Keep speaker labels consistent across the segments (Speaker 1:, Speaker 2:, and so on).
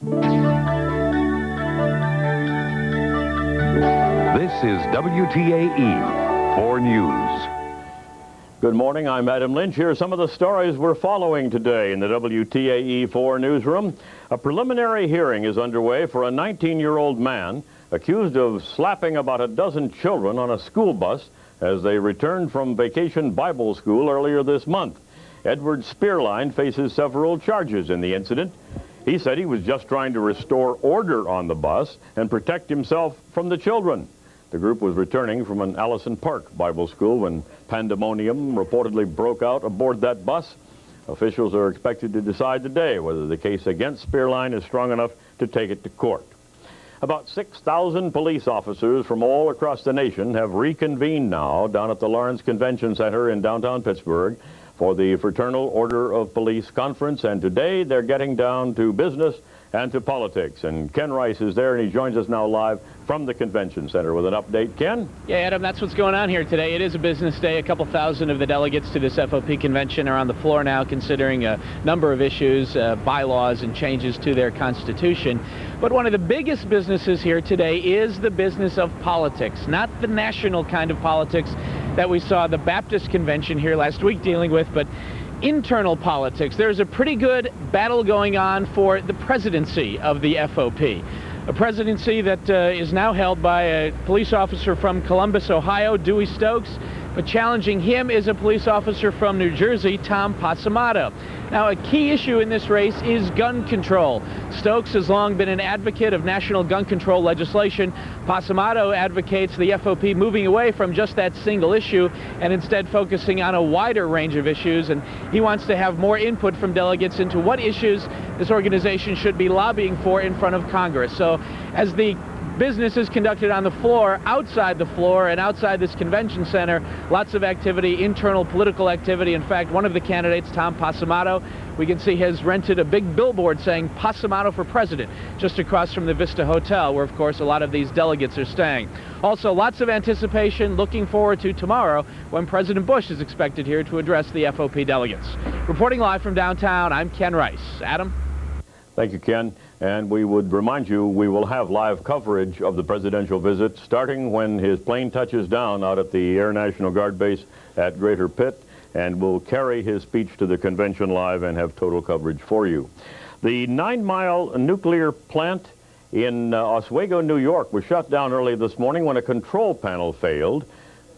Speaker 1: This is WTAE 4 News.
Speaker 2: Good morning, I'm Adam Lynch. Here are some of the stories we're following today in the WTAE 4 newsroom. A preliminary hearing is underway for a 19-year-old man accused of slapping about a dozen children on a school bus as they returned from vacation Bible school earlier this month. Edward Spearline faces several charges in the incident. He said he was just trying to restore order on the bus and protect himself from the children. The group was returning from an Allison Park Bible school when pandemonium reportedly broke out aboard that bus. Officials are expected to decide today whether the case against Spearline is strong enough to take it to court. About 6,000 police officers from all across the nation have reconvened now down at the Lawrence Convention Center in downtown Pittsburgh for the Fraternal Order of Police Conference, and today they're getting down to business and to politics. And Ken Rice is there, and he joins us now live from the Convention Center with an update. Ken?
Speaker 3: Yeah, Adam, that's what's going on here today. It is a business day. A couple thousand of the delegates to this FOP convention are on the floor now considering a number of issues, bylaws and changes to their constitution. But one of the biggest businesses here today is the business of politics, not the national kind of politics that we saw the Baptist convention here last week dealing with, but internal politics. There's a pretty good battle going on for the presidency of the FOP. A presidency that is now held by a police officer from Columbus, Ohio, Dewey Stokes, but challenging him is a police officer from New Jersey, Tom Pasamato. Now, a key issue in this race is gun control. Stokes has long been an advocate of national gun control legislation. Pasamato advocates the FOP moving away from just that single issue and instead focusing on a wider range of issues, and he wants to have more input from delegates into what issues this organization should be lobbying for in front of Congress. So as the business is conducted on the floor, outside the floor, and outside this convention center, lots of activity, internal political activity. In fact, one of the candidates, Tom Pasamato, we can see has rented a big billboard saying Pasamato for President just across from the Vista Hotel, where, of course, a lot of these delegates are staying. Also, lots of anticipation, looking forward to tomorrow when President Bush is expected here to address the FOP delegates. Reporting live from downtown, I'm Ken Rice. Adam?
Speaker 2: Thank you, Ken. And we would remind you we will have live coverage of the presidential visit starting when his plane touches down out at the Air National Guard base at Greater Pitt, and we'll carry his speech to the convention live and have total coverage for you. The 9-mile nuclear plant in Oswego, New York was shut down early this morning when a control panel failed.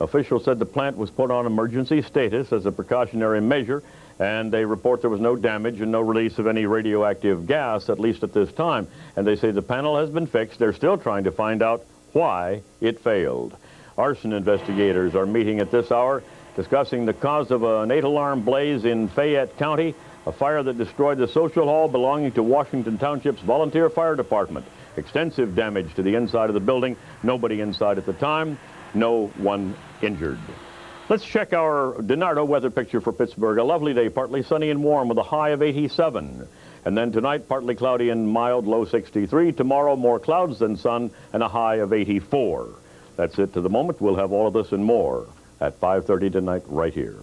Speaker 2: Officials said the plant was put on emergency status as a precautionary measure, and they report there was no damage and no release of any radioactive gas, at least at this time. And they say the panel has been fixed. They're still trying to find out why it failed. Arson investigators are meeting at this hour discussing the cause of an 8-alarm blaze in Fayette County, a fire that destroyed the social hall belonging to Washington Township's volunteer fire department. Extensive damage to the inside of the building. Nobody inside at the time. No one injured. Let's check our DiNardo weather picture for Pittsburgh. A lovely day, partly sunny and warm with a high of 87. And then tonight, partly cloudy and mild, low 63. Tomorrow, more clouds than sun and a high of 84. That's it to the moment. We'll have all of this and more at 5:30 tonight right here.